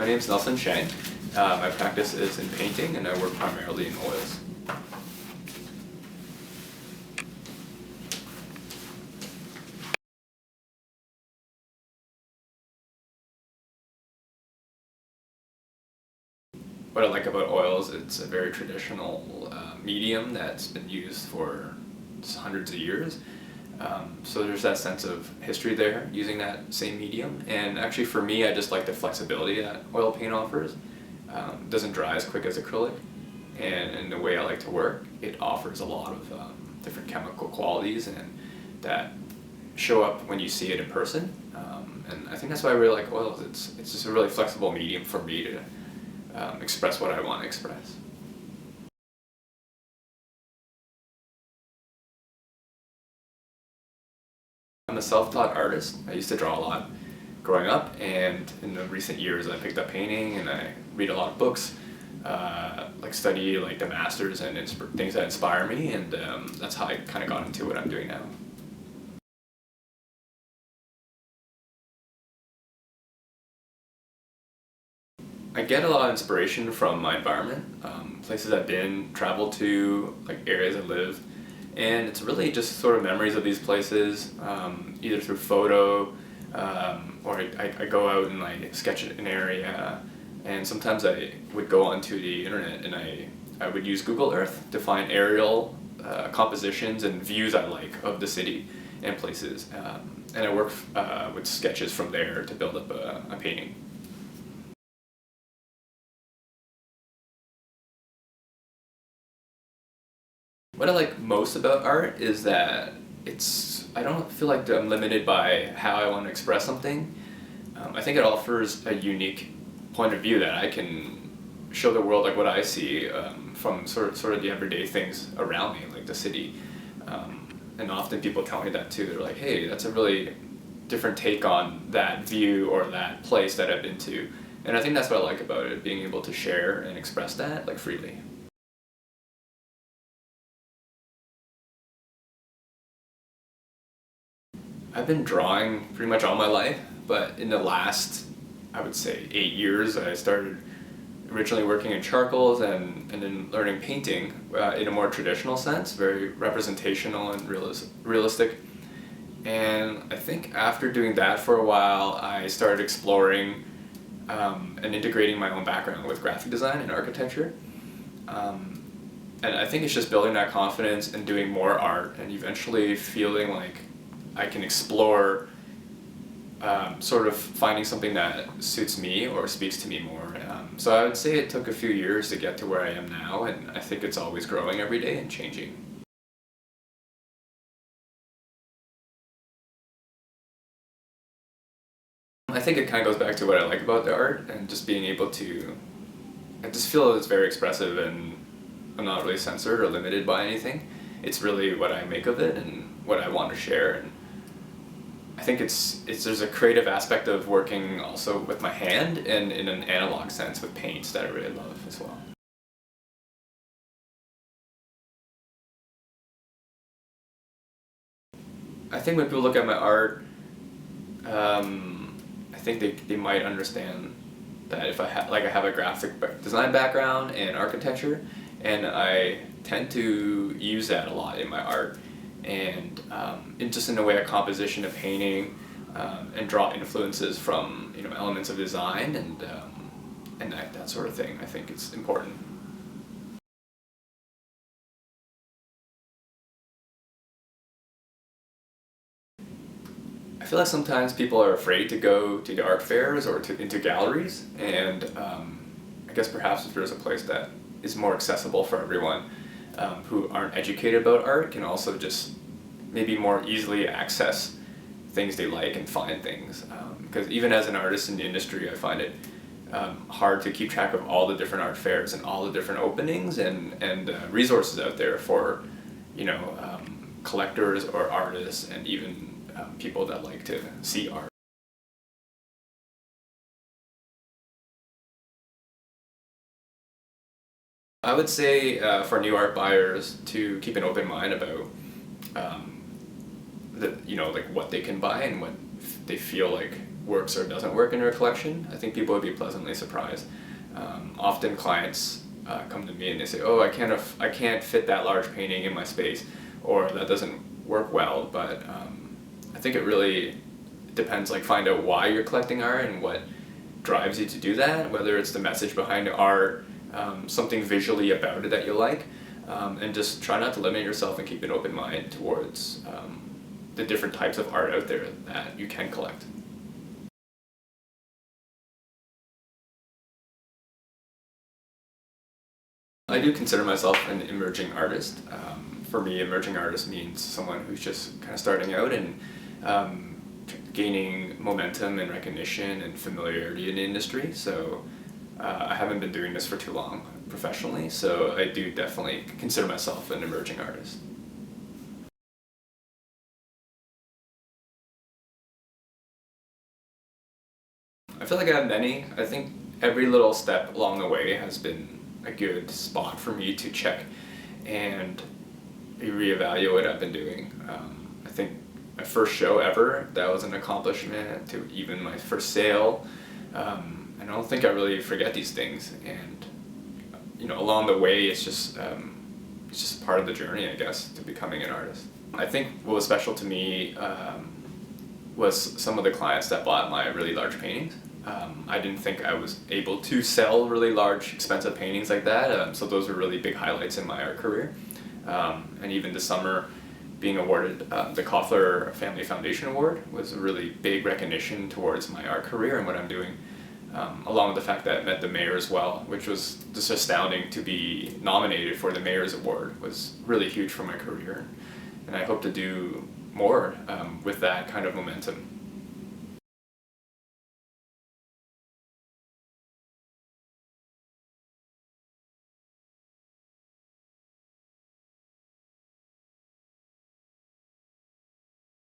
My name is Nelson Cheng. My practice is in painting and I work primarily in oils. What I like about oils, it's a very traditional medium that's been used for hundreds of years. So there's that sense of history there using that same medium, and actually for me I just like the flexibility that oil paint offers. It doesn't dry as quick as acrylic, and in the way I like to work it offers a lot of different chemical qualities and that show up when you see it in person, and I think that's why I really like oils. It's just a really flexible medium for me to express what I want to express. I'm a self-taught artist. I used to draw a lot growing up, and in the recent years I picked up painting and I read a lot of books, study the masters and things that inspire me, and that's how I kind of got into what I'm doing now. I get a lot of inspiration from my environment, places I've been, traveled to, areas I live, and it's really just sort of memories of these places, either through photo, or I go out and I sketch an area, and sometimes I would go onto the internet and I would use Google Earth to find aerial compositions and views I like of the city and places, and I work with sketches from there to build up a painting. What I like most about art is that I don't feel like I'm limited by how I want to express something. I think it offers a unique point of view that I can show the world what I see from sort of the everyday things around me, like the city. And often people tell me that too. They're like, hey, that's a really different take on that view or that place that I've been to. And I think that's what I like about it, being able to share and express that freely. I've been drawing pretty much all my life, but in the last, I would say, 8 years, I started originally working in charcoals and then learning painting in a more traditional sense, very representational and realistic. And I think after doing that for a while, I started exploring and integrating my own background with graphic design and architecture. And I think it's just building that confidence and doing more art and eventually feeling like I can explore sort of finding something that suits me or speaks to me more. So I would say it took a few years to get to where I am now, and I think it's always growing every day and changing. I think it kind of goes back to what I like about the art and just being able to, I just feel it's very expressive and I'm not really censored or limited by anything. It's really what I make of it and what I want to share. And I think there's a creative aspect of working also with my hand and in an analog sense with paints that I really love as well. I think when people look at my art, I think they might understand that if I have a graphic design background and architecture, and I tend to use that a lot in my art. And just in a way a composition of painting, and draw influences from elements of design and that sort of thing. I think it's important. I feel like sometimes people are afraid to go to the art fairs or into galleries, and I guess perhaps if there's a place that is more accessible for everyone, who aren't educated about art can also just maybe more easily access things they like and find things. Because even as an artist in the industry, I find it hard to keep track of all the different art fairs and all the different openings and resources out there for collectors or artists and even people that like to see art. I would say for new art buyers to keep an open mind about what they can buy and what they feel like works or doesn't work in your collection, I think people would be pleasantly surprised. Often clients come to me and they say, oh, I can't fit that large painting in my space, or that doesn't work well, but I think it really depends, like find out why you're collecting art and what drives you to do that, whether it's the message behind the art, something visually about it that you like, and just try not to limit yourself and keep an open mind towards the different types of art out there that you can collect. I do consider myself an emerging artist. For me, emerging artist means someone who's just kind of starting out and gaining momentum and recognition and familiarity in the industry. So I haven't been doing this for too long professionally, so I do definitely consider myself an emerging artist. I feel like I have many. I think every little step along the way has been a good spot for me to check and reevaluate what I've been doing. I think my first show ever, that was an accomplishment, to even my first sale. I don't think I really forget these things, and along the way it's just part of the journey, I guess, to becoming an artist. I think what was special to me was some of the clients that bought my really large paintings. I didn't think I was able to sell really large, expensive paintings like that, so those were really big highlights in my art career. And even this summer, being awarded the Koffler Family Foundation Award was a really big recognition towards my art career and what I'm doing, along with the fact that I met the mayor as well, which was just astounding. To be nominated for the Mayor's Award was really huge for my career, and I hope to do more with that kind of momentum.